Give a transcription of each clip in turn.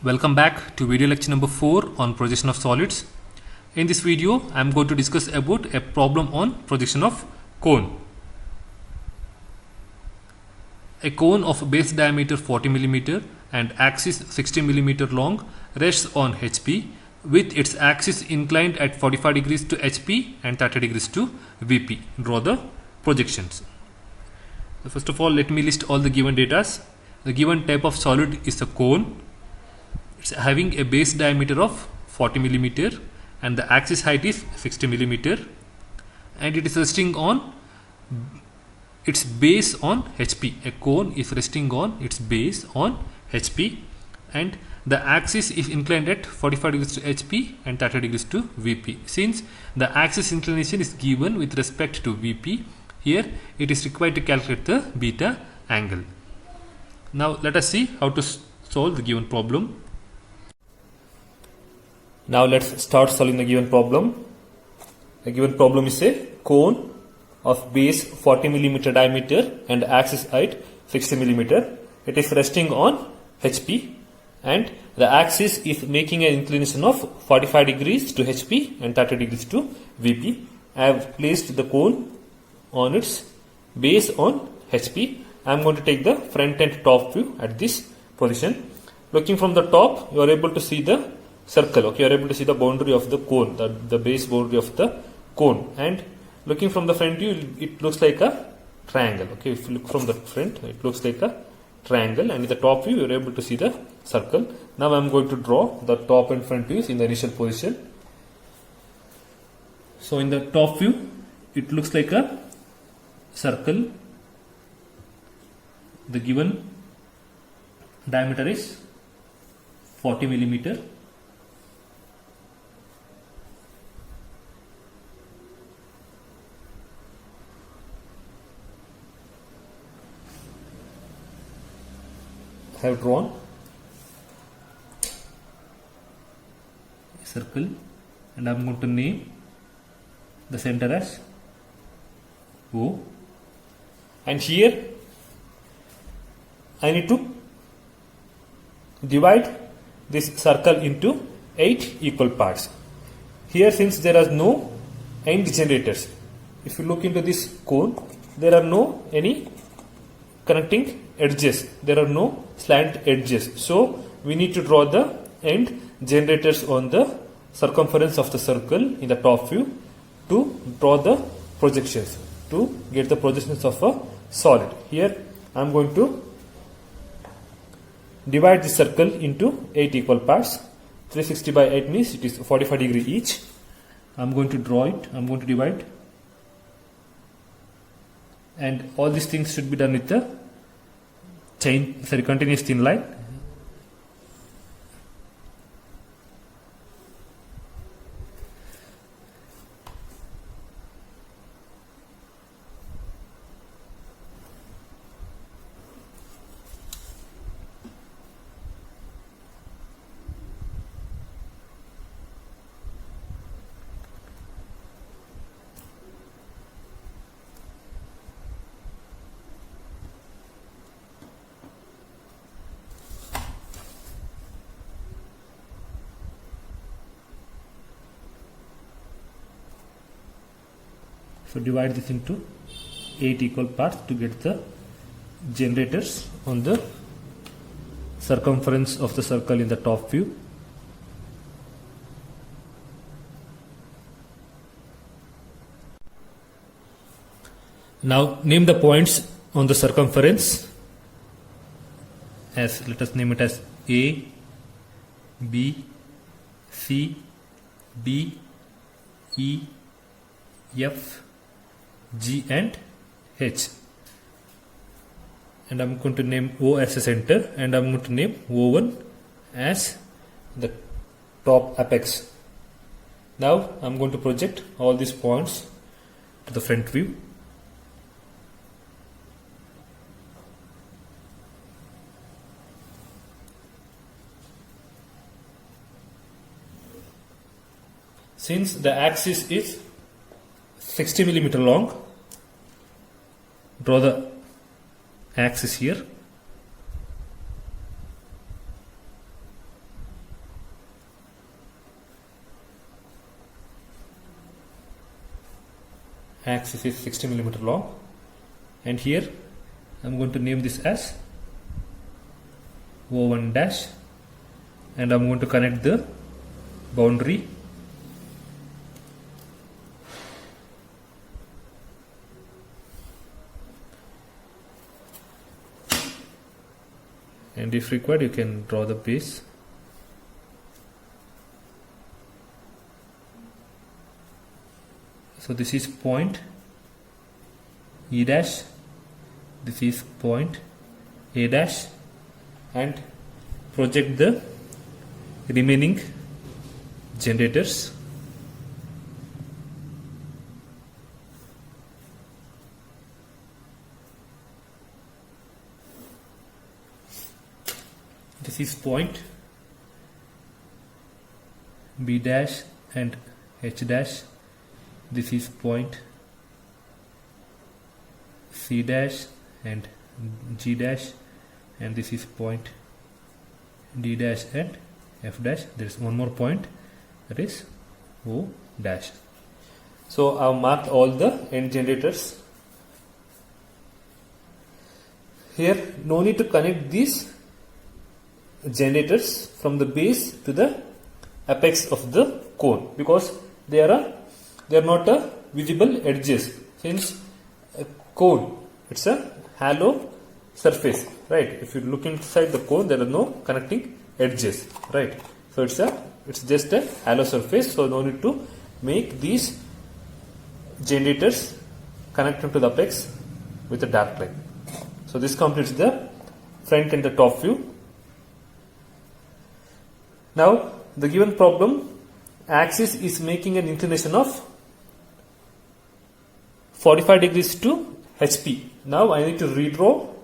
Welcome back to video lecture number 4 on projection of solids. In this video, I am going to discuss about a problem on projection of cone. A cone of base diameter 40 mm and axis 60 mm long rests on HP with its axis inclined at 45 degrees to HP and 30 degrees to VP. Draw the projections. So first of all, let me list all the given data. The given type of solid is a cone. It's having a base diameter of 40 mm and the axis height is 60 mm and it is resting on its base on HP. A cone is resting on its base on HP and the axis is inclined at 45 degrees to HP and 30 degrees to VP. Since the axis inclination is given with respect to VP, here it is required to calculate the beta angle. Now let us see how to solve the given problem. Now let's start solving the given problem. The given problem is a cone of base 40 mm diameter and axis height 60 mm. It is resting on HP and the axis is making an inclination of 45 degrees to HP and 30 degrees to VP. I have placed the cone on its base on HP. I am going to take the front and top view at this position. Looking from the top, you are able to see the circle. Okay, you are able to see the boundary of the cone, the base boundary of the cone. And looking from the front view, it looks like a triangle. Okay, if you look from the front, it looks like a triangle, and in the top view, you are able to see the circle. Now I am going to draw the top and front views in the initial position. So in the top view, it looks like a circle. The given diameter is 40 mm. I have drawn a circle and I am going to name the center as O, and here I need to divide this circle into 8 equal parts. Here, since there are no end generators, if you look into this cone, there are no any connecting edges, there are no slant edges, so we need to draw the end generators on the circumference of the circle in the top view to draw the projections, to get the projections of a solid. Here I am going to divide the circle into 8 equal parts. 360 by 8 means it is 45 degree each. I am going to draw it, I am going to divide, and all these things should be done with the continuous thin line. So divide this into 8 equal parts to get the generators on the circumference of the circle in the top view. Now name the points on the circumference as, let us name it as A, B, C, D, E, F, G and H, and I am going to name O as a center, and I am going to name O1 as the top apex. Now I am going to project all these points to the front view. Since the axis is 60 mm long, draw the axis here axis is 60 millimeter long, and here I'm going to name this as O1 dash, and I'm going to connect the boundary and if required you can draw the base. So this is point E dash, this is point A dash, and project the remaining generators. This is point B dash and H dash. This is point C dash and G dash, and this is point D dash and F dash. There is one more point, that is O dash. So I have marked all the end generators. Here no need to connect these generators from the base to the apex of the cone, because they are not a visible edges, since a cone, it's a hollow surface, right? If you look inside the cone, there are no connecting edges, right? So it's just a hollow surface, so no need to make these generators connected to the apex with a dark line. So this completes the front and the top view. Now the given problem, axis is making an inclination of 45 degrees to HP. Now I need to redraw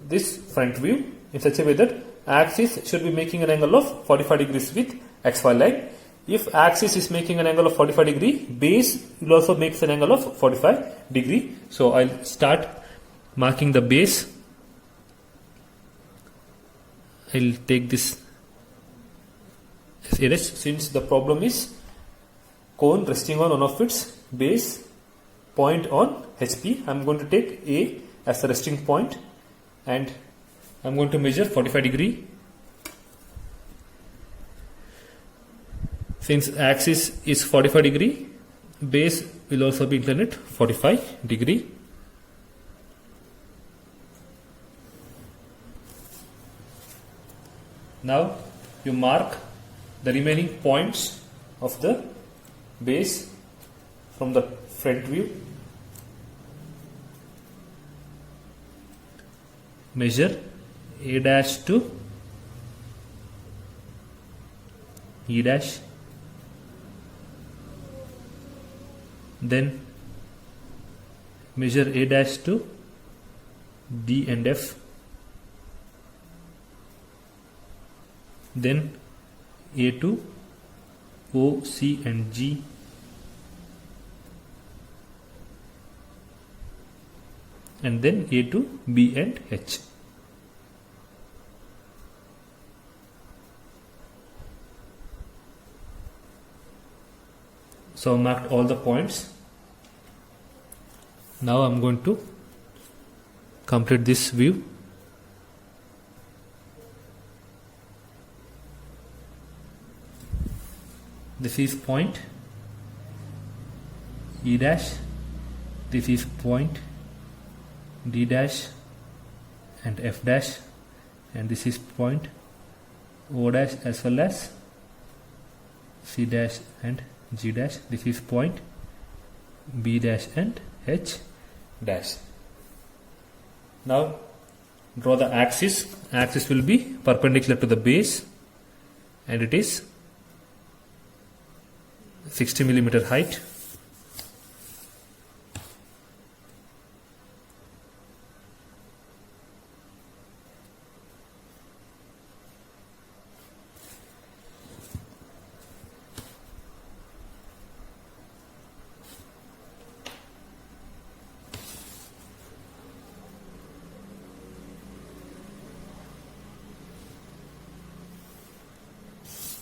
this front view in such a way that axis should be making an angle of 45 degrees with XY line. If axis is making an angle of 45 degree, base will also make an angle of 45 degree. So I'll start marking the base. I'll take this as since the problem is cone resting on one of its base point on HP. I'm going to take A as the resting point, and I'm going to measure 45 degree. Since axis is 45 degree, base will also be inclined at 45 degree. Now you mark the remaining points of the base from the front view. Measure A dash to E dash, then measure A dash to D and F, then A to O, C and G, and then A to B and H. So I marked all the points. Now I'm going to complete this view. This is point E dash, this is point D dash and F dash, and this is point O dash as well as C dash and G dash. This is point B dash and H dash. Now draw the axis. Axis will be perpendicular to the base, and it is 60 millimeter height.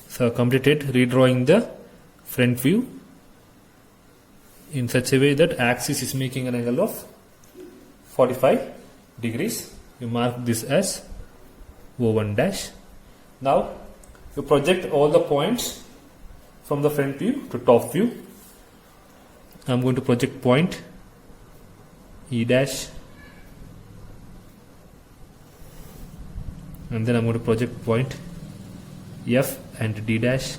So completed redrawing the front view. in such a way that axis is making an angle of 45 degrees. You mark this as O1 dash. Now you project all the points from the front view to top view. I am going to project point E dash, and then I am going to project point F and D dash,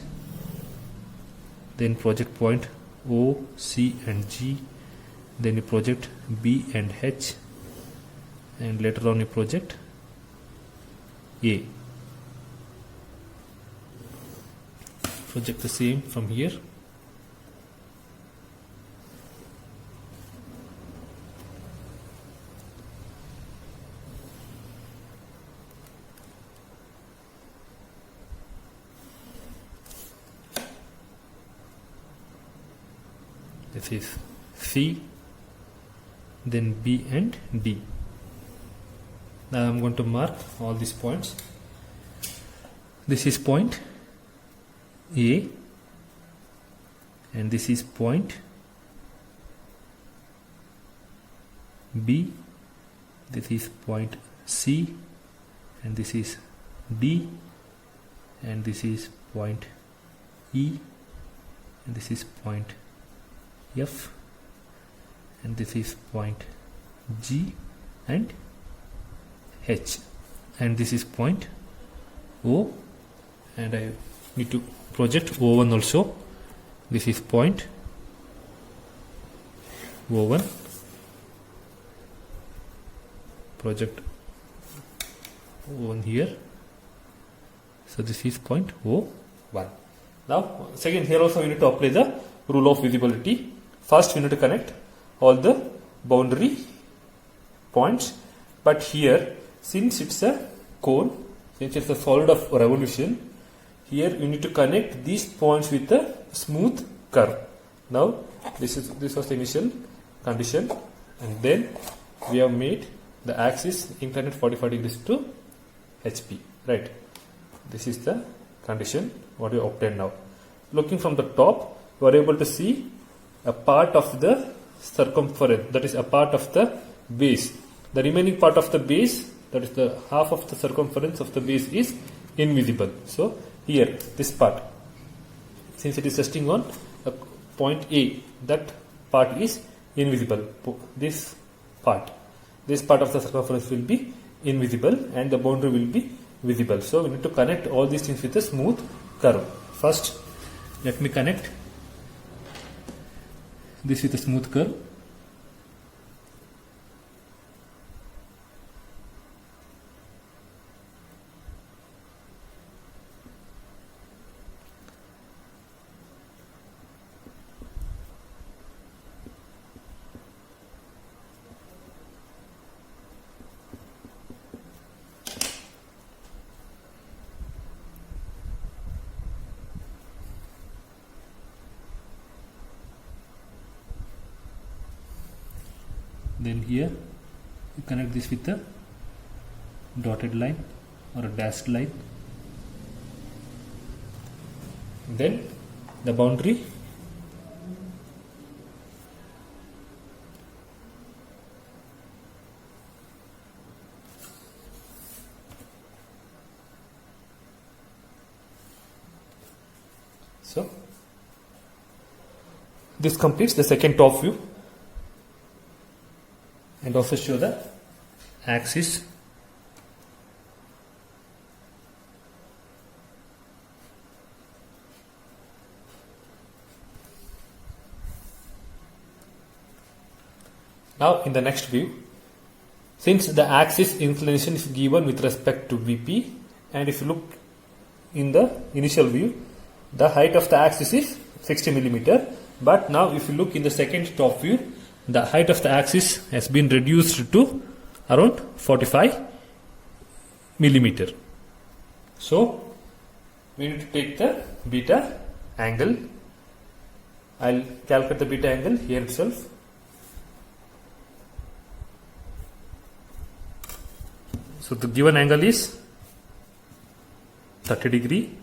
then project point O, C and G, then you project B and H, and later on you project A. Project the same from here. This is C, then B and D. Now I am going to mark all these points. This is point A, and this is point B, this is point C, and this is D, and this is point E, and this is point F, and this is point G and H, and this is point O, and I need to project O1 also. This is point O1, project O1 here, so this is point O1. Now second, here also we need to apply the rule of visibility. First we need to connect all the boundary points, but here since it's a cone, since it's a solid of revolution, here you need to connect these points with a smooth curve. Now this was the initial condition, and then we have made the axis inclined at 45 degrees to HP, right? This is the condition what we obtained. Now looking from the top, you are able to see a part of the circumference, that is a part of the base. The remaining part of the base, that is the half of the circumference of the base, is invisible. So here this part, since it is resting on a point A, that part is invisible. This part of the circumference will be invisible and the boundary will be visible. So we need to connect all these things with a smooth curve. First let me connect this with a smooth curve. Then here you connect this with a dotted line or a dashed line. Then the boundary so this completes the second top view, and also show the axis. Now in the next view, since the axis inclination is given with respect to VP, and if you look in the initial view, the height of the axis is 60 millimeter, but now if you look in the second top view, the height of the axis has been reduced to around 45 millimeter. So we need to take the beta angle. I'll calculate the beta angle here itself. So the given angle is 30 degree.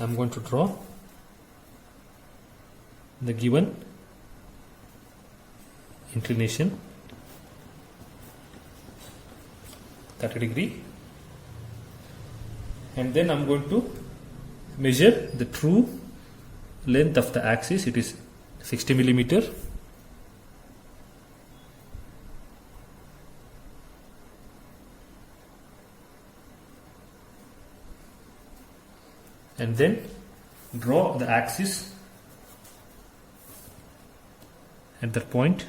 I'm going to draw the given inclination 30 degree, and then I'm going to measure the true length of the axis. It is 60 millimeter. And then draw the axis at that point.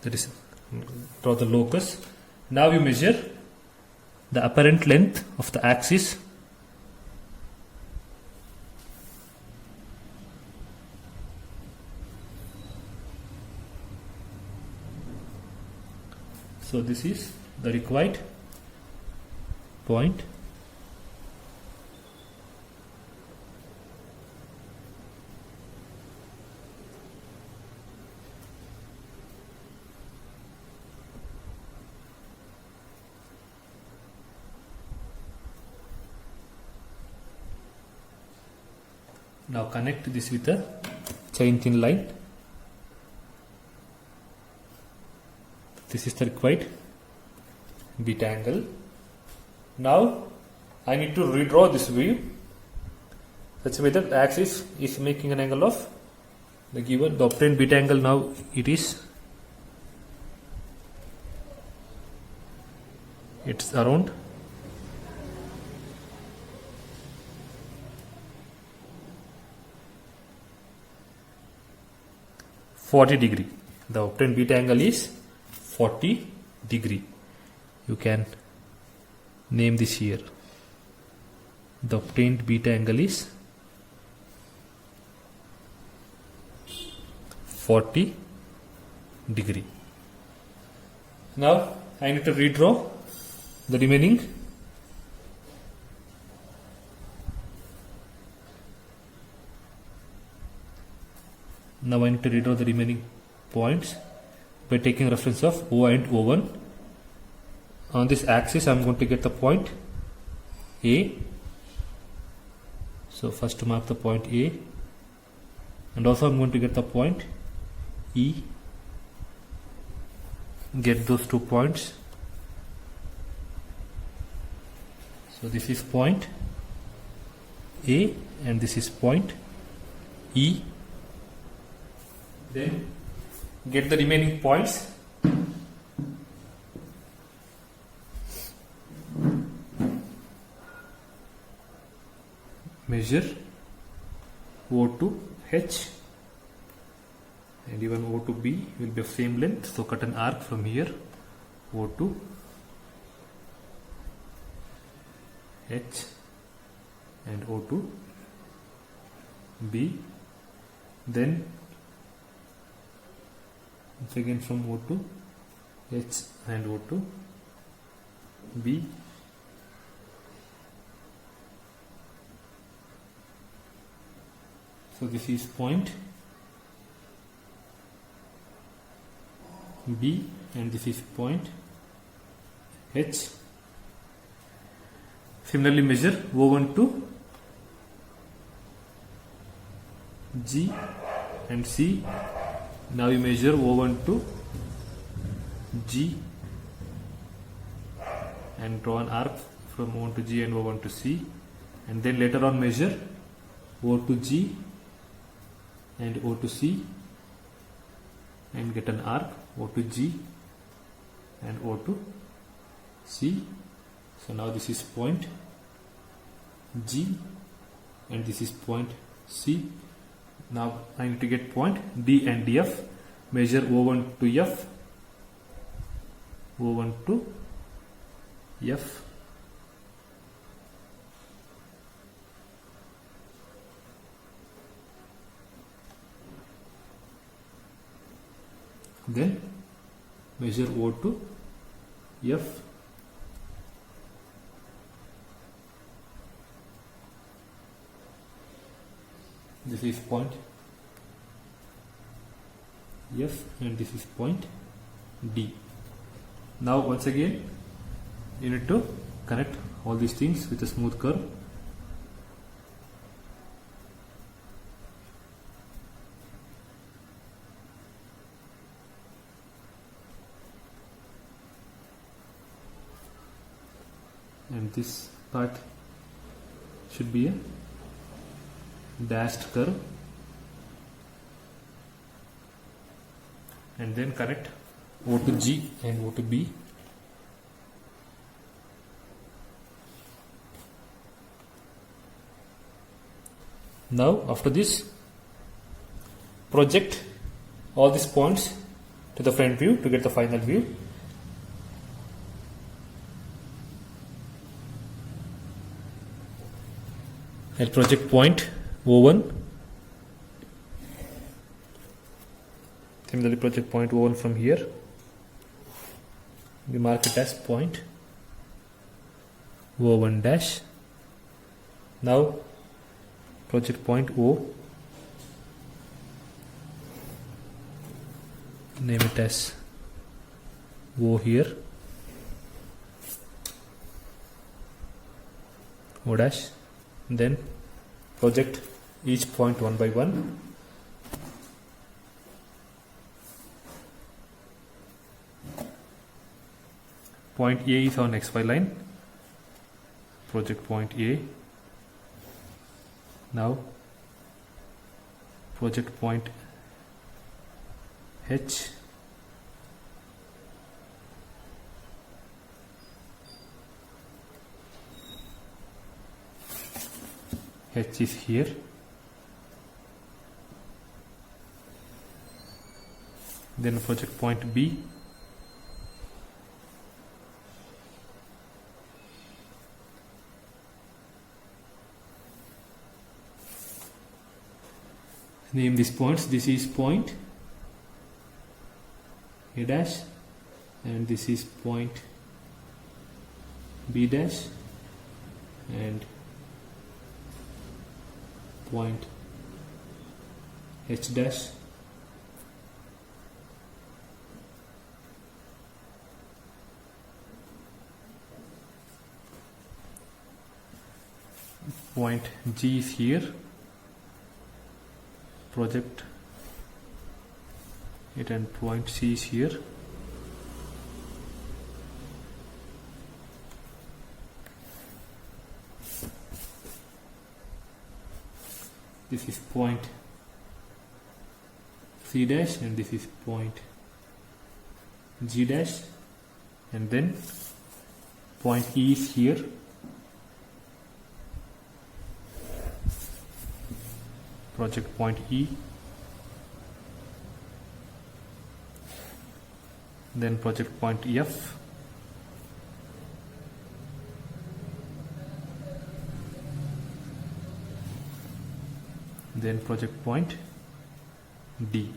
That is, draw the locus. Now you measure the apparent length of the axis. So this is the required point. Now connect this with a chain thin line. This is the required beta angle. Now I need to redraw this view such a way that the axis is making an angle of the given, the obtained beta angle. Now it's around 40 degree. The obtained beta angle is 40 degree. You can name this here. The obtained beta angle is 40 degree. Now I need to redraw the remaining points by taking reference of O and O1. On this axis I am going to get the point A. So first to mark the point A, and also I am going to get the point E. Get those 2 points. So this is point A and this is point E. Then get the remaining points. Measure O to H, and even O to B will be of same length. So cut an arc from here, O to H and O to B. Then once again from O to H and O to B. So this is point B and this is point H. Similarly measure O1 to G and C. Now you measure O1 to G and draw an arc from O1 to G and O1 to C, and then later on measure O to G and O to C and get an arc O to G and O to C. So now this is point G and this is point C. Now I need to get point D and DF. Measure O1 to F, O1 to F. Then measure O to F. This is point F and this is point D. Now once again you need to connect all these things with a smooth curve. And this part should be a dashed curve, and then connect O to G and O to B. Now after this, project all these points to the front view to get the final view. I'll project point O1. Similarly project point O1 from here. We mark it as point O1 dash. Now project point O. Name it as O here. O dash. Then project each point one by one. Point A is on XY line. Project point A. Now project point H. H is here. Then project point B. Name these points. This is point A dash, and this is point B dash, and point H dash. Point G is here. Project it, and point C is here. This is point C dash, and this is point G dash, and then point E is here. Project point E. Then project point F. Then project point D.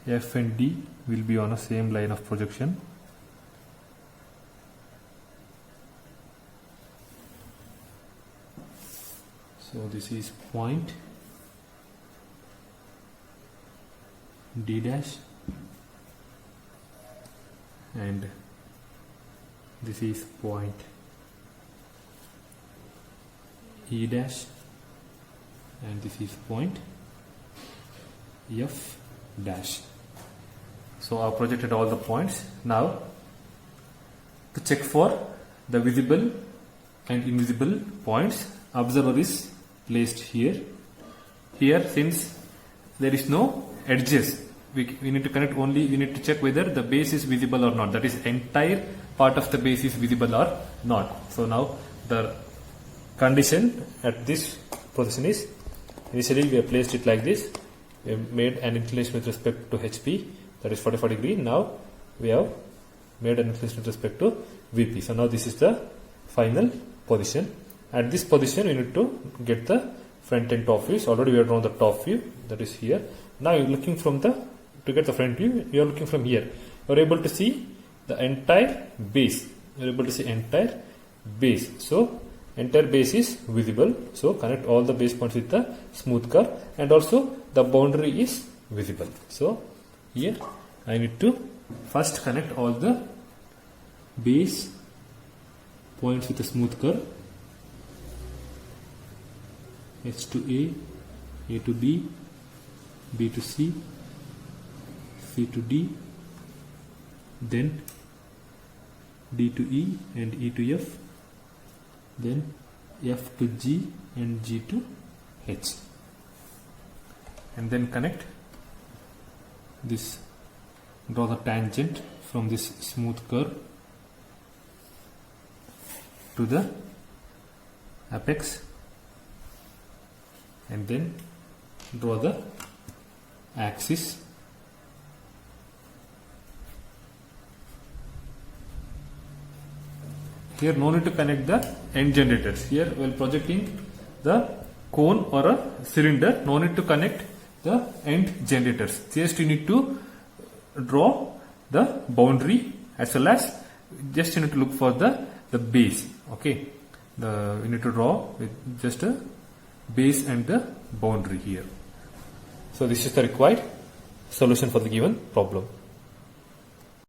F and D will be on the same line of projection. So this is point D dash, and this is point E dash, and this is point F dash. So I have projected all the points. Now to check for the visible and invisible points, observer is placed here. Here, since there is no edges, we need to connect only, we need to check whether the base is visible or not, that is entire part of the base is visible or not. So now the condition at this position is, initially we have placed it like this, we have made an inclination with respect to HP, that is 45 degree. Now we have made an inclination with respect to VP. So now this is the final position. At this position we need to get the front and top views. Already we have drawn the top view, that is here. Now you are looking from the, to get the front view, you are looking from here. You are able to see the entire base. You are able to see entire base. So entire base is visible. So connect all the base points with the smooth curve, and also the boundary is visible. So Here I need to first connect all the base points with a smooth curve. H to A to B, B to C, C to D, then D to E and E to F, then F to G and G to H, and then connect this, draw the tangent from this smooth curve to the apex, and then draw the axis here. No need to connect the end generators here while projecting the cone or a cylinder. No need to connect the end generators, just you need to draw the boundary as well as just you need to look for the base. Okay, you need to draw with just a base and the boundary here. So this is the required solution for the given problem.